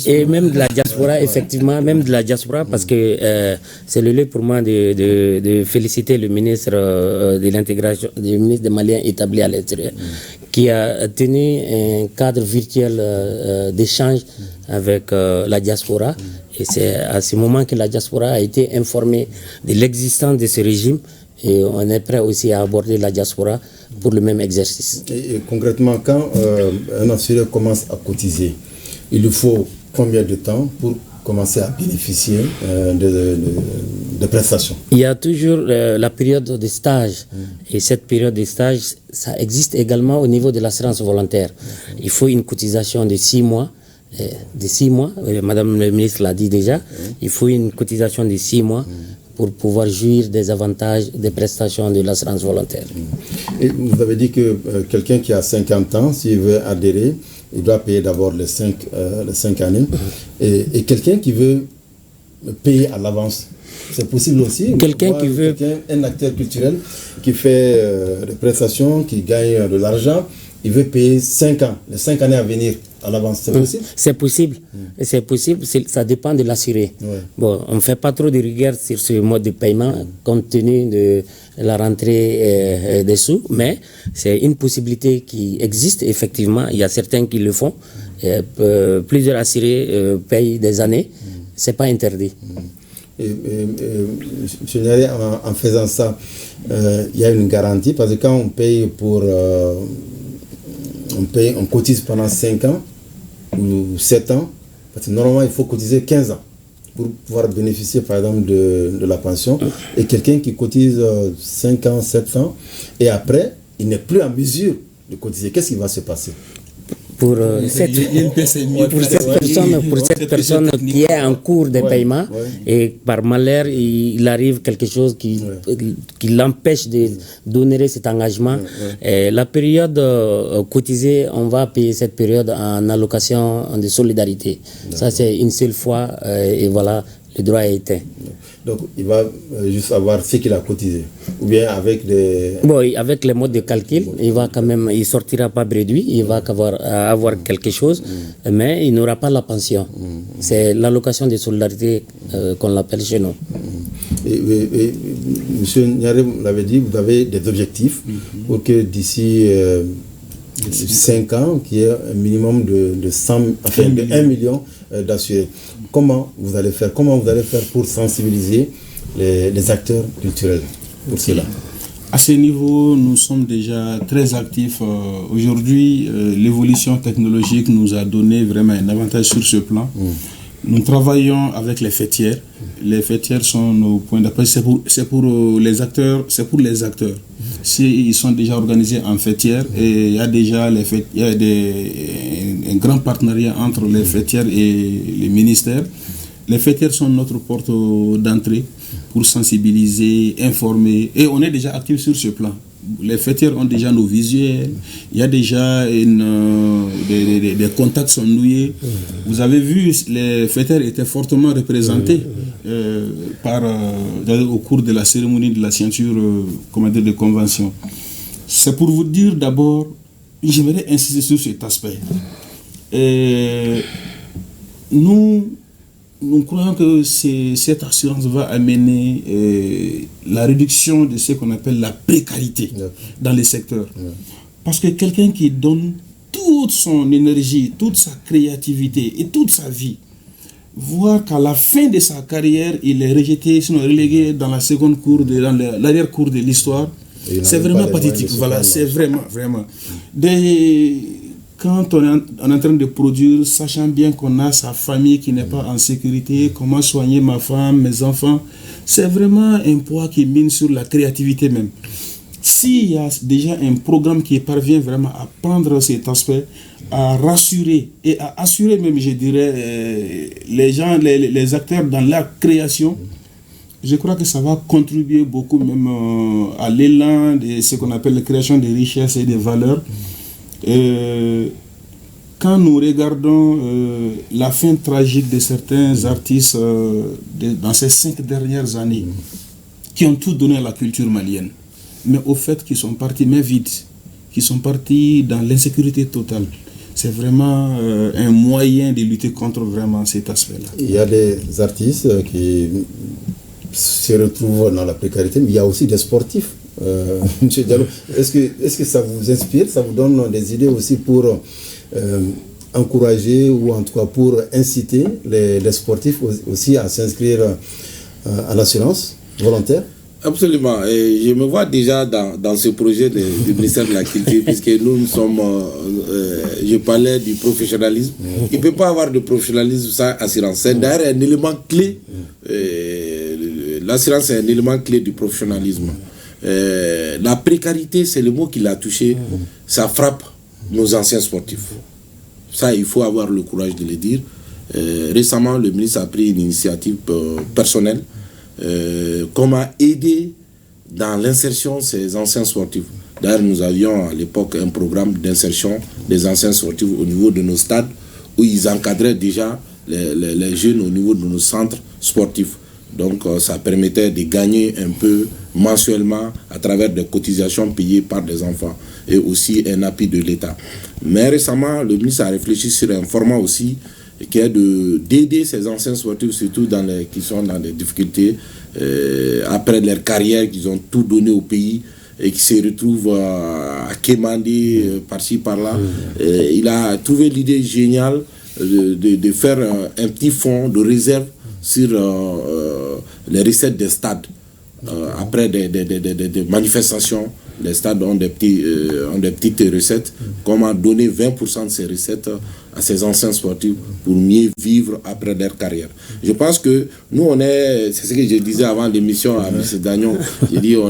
Et même de la diaspora, effectivement, même de la diaspora, parce que c'est le lieu pour moi de féliciter le ministre de l'intégration, le ministre des Maliens établis à l'extérieur, qui a tenu un cadre virtuel d'échange avec la diaspora. Et c'est à ce moment que la diaspora a été informée de l'existence de ce régime. Et on est prêt aussi à aborder la diaspora pour le même exercice. Et concrètement, quand un assuré commence à cotiser, il lui faut combien de temps pour commencer à bénéficier de prestations? Il y a toujours la période de stage. Et cette période de stage, ça existe également au niveau de l'assurance volontaire. Il faut une cotisation de 6 mois. Madame le ministre l'a dit déjà. Il faut une cotisation de 6 mois pour pouvoir jouir des avantages des prestations de l'assurance volontaire. Et vous avez dit que quelqu'un qui a 50 ans, s'il veut adhérer, il doit payer d'abord les 5 années. Et quelqu'un qui veut payer à l'avance, c'est possible aussi. Un acteur culturel qui fait des prestations, qui gagne de l'argent, il veut payer 5 ans, les 5 années à venir à l'avance, c'est possible? C'est possible. C'est possible, ça dépend de l'assuré. Bon, on ne fait pas trop de rigueur sur ce mode de paiement compte tenu de la rentrée des sous, mais c'est une possibilité qui existe effectivement. Il y a certains qui le font. Plusieurs assurés payent des années. C'est pas interdit. M. Niaré, en faisant ça, il y a une garantie parce que quand on paye on cotise pendant 5 ans ou 7 ans, parce que normalement il faut cotiser 15 ans pour pouvoir bénéficier par exemple de la pension. Et quelqu'un qui cotise 5 ans, 7 ans, et après il n'est plus en mesure de cotiser, qu'est-ce qui va se passer? Pour cette personne qui est en cours de paiement et par malheur il arrive quelque chose qui l'empêche d'honorer cet engagement. Et la période cotisée, on va payer cette période en allocation de solidarité. Ça c'est une seule fois et voilà, le droit est éteint. Donc il va juste avoir ce qu'il a cotisé, ou bien avec des... Bon, avec les modes de calcul, il sortira pas réduit, il va avoir quelque chose, mais il n'aura pas la pension. C'est l'allocation de solidarité qu'on l'appelle chez nous. Et Monsieur Niaré, vous l'avez dit, vous avez des objectifs pour que d'ici 5 ans, qu'il y ait un minimum de 1 million d'assurés. Comment vous allez faire pour sensibiliser les acteurs culturels pour cela? À ce niveau, nous sommes déjà très actifs. Aujourd'hui, l'évolution technologique nous a donné vraiment un avantage sur ce plan. Nous travaillons avec les fêtières. Les fêtières sont nos points d'appui. C'est pour les acteurs. Ils sont déjà organisés en fêtières et il y a déjà un grand partenariat entre les fêtières et les ministères. Les fêtières sont notre porte d'entrée pour sensibiliser, informer, et on est déjà actifs sur ce plan. Les fêtières ont déjà nos visuels, il y a déjà des contacts sont noués. Vous avez vu, les fêtières étaient fortement représentés au cours de la cérémonie de la signature de convention. C'est pour vous dire d'abord, j'aimerais insister sur cet aspect. Nous croyons que cette assurance va amener la réduction de ce qu'on appelle la précarité dans les secteurs. Parce que quelqu'un qui donne toute son énergie, toute sa créativité et toute sa vie, voir qu'à la fin de sa carrière, il est rejeté, sinon relégué dans la seconde cour, dans l'arrière-cour de l'histoire, c'est vraiment pathétique. Voilà, c'est vraiment. Quand on est en train de produire, sachant bien qu'on a sa famille qui n'est pas en sécurité, comment soigner ma femme, mes enfants, c'est vraiment un poids qui mine sur la créativité même. S'il y a déjà un programme qui parvient vraiment à prendre cet aspect, à rassurer et à assurer même, je dirais, les gens, les acteurs dans la création, je crois que ça va contribuer beaucoup même à l'élan de ce qu'on appelle la création de richesses et de valeurs. Quand nous regardons la fin tragique de certains artistes dans ces 5 dernières années, qui ont tout donné à la culture malienne, mais au fait qu'ils sont partis main vide, qui sont partis dans l'insécurité totale, c'est vraiment un moyen de lutter contre vraiment cet aspect-là. Il y a des artistes qui se retrouvent dans la précarité, mais il y a aussi des sportifs. Monsieur Diallo, est-ce que ça vous inspire, ça vous donne des idées aussi pour encourager ou en tout cas pour inciter les sportifs aussi à s'inscrire à l'assurance volontaire? Absolument. Et je me vois déjà dans ce projet du ministère de la Culture, puisque nous sommes, je parlais du professionnalisme. Il ne peut pas avoir de professionnalisme sans assurance. C'est d'ailleurs un élément clé. L'assurance est un élément clé du professionnalisme. La précarité, c'est le mot qui l'a touché. Ça frappe nos anciens sportifs. Ça, il faut avoir le courage de le dire. Récemment, le ministre a pris une initiative personnelle. Comment aider dans l'insertion ces anciens sportifs. D'ailleurs, nous avions à l'époque un programme d'insertion des anciens sportifs au niveau de nos stades où ils encadraient déjà les jeunes au niveau de nos centres sportifs. Donc ça permettait de gagner un peu mensuellement à travers des cotisations payées par des enfants et aussi un appui de l'État. Mais récemment, le ministre a réfléchi sur un format aussi qui est d'aider ces anciens sportifs, surtout qui sont dans des difficultés, après leur carrière, qu'ils ont tout donné au pays et qui se retrouvent à quémander par-ci, par-là. Il a trouvé l'idée géniale de faire un petit fonds de réserve sur les recettes des stades. Après des manifestations, les stades ont des petites recettes. Comment donner 20% de ces recettes à ces anciens sportifs pour mieux vivre après leur carrière. Je pense que nous, c'est ce que je disais avant l'émission à M. Dagnon, j'ai dit on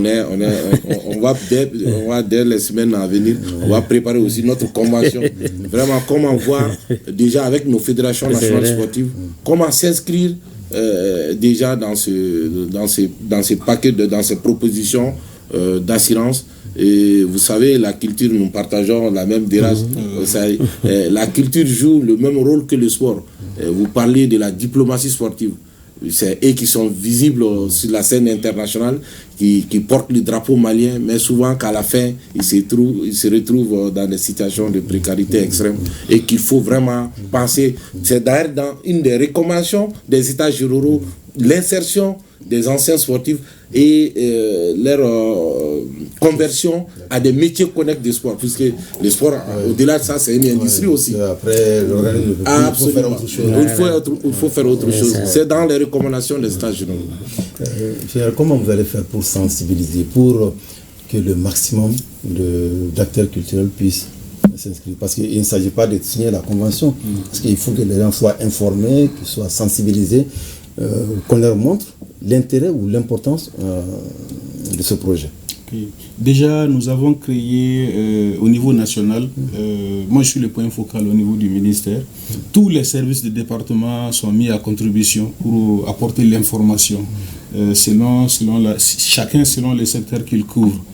va dès les semaines à venir, on va préparer aussi notre convention. Vraiment, comment voir déjà avec nos fédérations nationales sportives, comment s'inscrire déjà dans ces paquets, dans ces propositions d'assurance. Et vous savez, la culture, nous partageons la même dérace. La culture joue le même rôle que le sport. Vous parlez de la diplomatie sportive. C'est eux qui sont visibles sur la scène internationale, qui portent le drapeau malien, mais souvent qu'à la fin, ils se retrouvent dans des situations de précarité extrême et qu'il faut vraiment penser. C'est d'ailleurs dans une des recommandations des États généraux, l'insertion des anciens sportifs et leur conversion à des métiers connexes du sport, puisque le sport, au-delà de ça, c'est une industrie aussi. Après, il faut faire autre chose. Il faut faire autre chose. C'est dans les recommandations des États généraux. Comment vous allez faire pour sensibiliser, pour que le maximum d'acteurs culturels puissent s'inscrire? Parce qu'il ne s'agit pas de signer la convention, parce qu'il faut que les gens soient informés, qu'ils soient sensibilisés, qu'on leur montre l'intérêt ou l'importance de ce projet. Okay. Déjà, nous avons créé au niveau national, moi je suis le point focal au niveau du ministère, tous les services du département sont mis à contribution pour apporter l'information, chacun selon les secteurs qu'il couvre.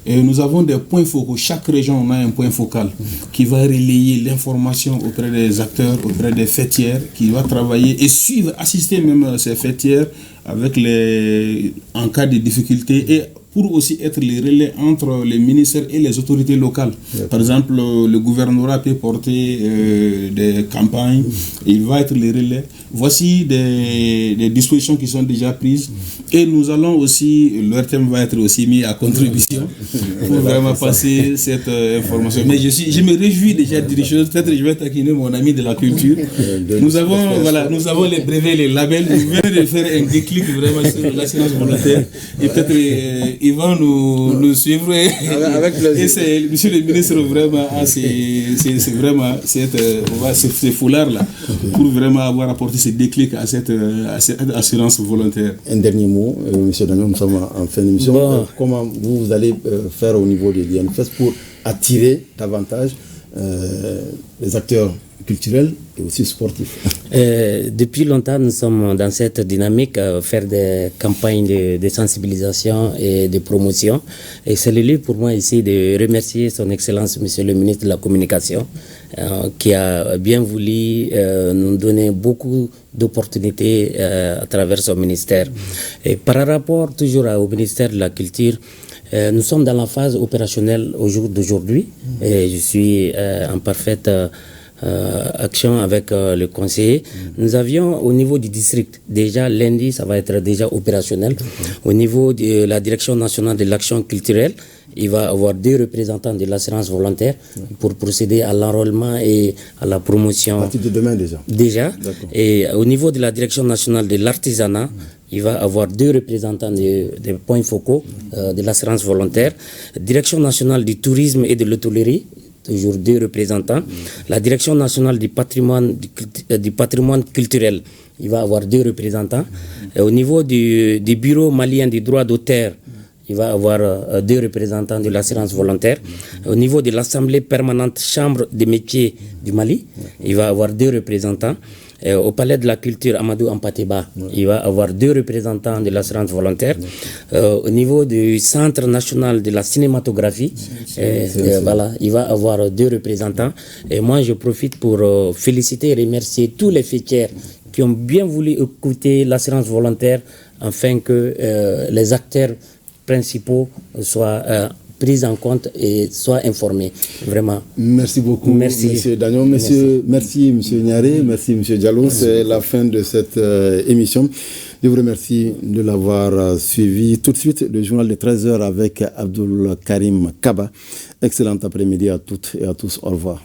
Et nous avons des points focaux. Chaque région, on a un point focal qui va relayer l'information auprès des acteurs, auprès des fêtières, qui va travailler et suivre, assister même ces fêtières en cas de difficulté et pour aussi être les relais entre les ministères et les autorités locales. Par exemple, le gouvernorat peut porter des campagnes, il va être les relais. Voici des dispositions qui sont déjà prises et nous allons aussi, leur thème va être aussi mis à contribution pour vraiment passer cette information. Mais je me réjouis déjà de des choses, peut-être je vais taquiner mon ami de la culture. Nous avons les brevets, les labels, nous venons de faire un déclic vraiment sur l'assurance volontaire et peut-être ils vont nous suivre avec plaisir. Et c'est monsieur le ministre vraiment c'est vraiment ces foulards là pour vraiment avoir apporté ce déclic à cette assurance volontaire. Un dernier mot, monsieur Daniel, nous sommes en fin d'émission. Comment vous allez faire au niveau des l'INFES pour attirer davantage les acteurs culturels et aussi sportifs? Depuis longtemps, nous sommes dans cette dynamique, faire des campagnes de sensibilisation et de promotion. Et c'est le lieu pour moi ici de remercier son Excellence, Monsieur le ministre de la Communication, qui a bien voulu nous donner beaucoup d'opportunités à travers son ministère. Et par rapport toujours au ministère de la Culture, nous sommes dans la phase opérationnelle au jour d'aujourd'hui et je suis en parfaite action avec le conseiller. Nous avions au niveau du district, déjà lundi, ça va être déjà opérationnel. Au niveau de la direction nationale de l'action culturelle, il va y avoir 2 représentants de l'assurance volontaire pour procéder à l'enrôlement et à la promotion. À partir de demain déjà. Déjà. Et au niveau de la direction nationale de l'artisanat, il va avoir 2 représentants des points focaux de l'assurance volontaire. Direction nationale du tourisme et de l'hôtellerie, toujours 2 représentants. La direction nationale du patrimoine culturel, il va avoir 2 représentants. Et au niveau du bureau malien du droit d'auteur, il va avoir 2 représentants de l'assurance volontaire. Au niveau de l'Assemblée permanente Chambre des métiers du Mali, il va avoir 2 représentants. Au Palais de la Culture Amadou Ampateba, il va avoir 2 représentants de l'assurance volontaire. Au niveau du Centre national de la cinématographie, voilà, il va avoir 2 représentants. Et moi, je profite pour féliciter et remercier tous les fêtières qui ont bien voulu écouter l'assurance volontaire afin que les acteurs principaux soient pris en compte et soient informés. Vraiment. Merci beaucoup, Monsieur Dagnon. Merci, Monsieur Niaré. Merci, Monsieur Diallo. C'est la fin de cette émission. Je vous remercie de l'avoir suivi. Tout de suite, le journal de 13h avec Abdoul Karim Kaba. Excellent après-midi à toutes et à tous. Au revoir.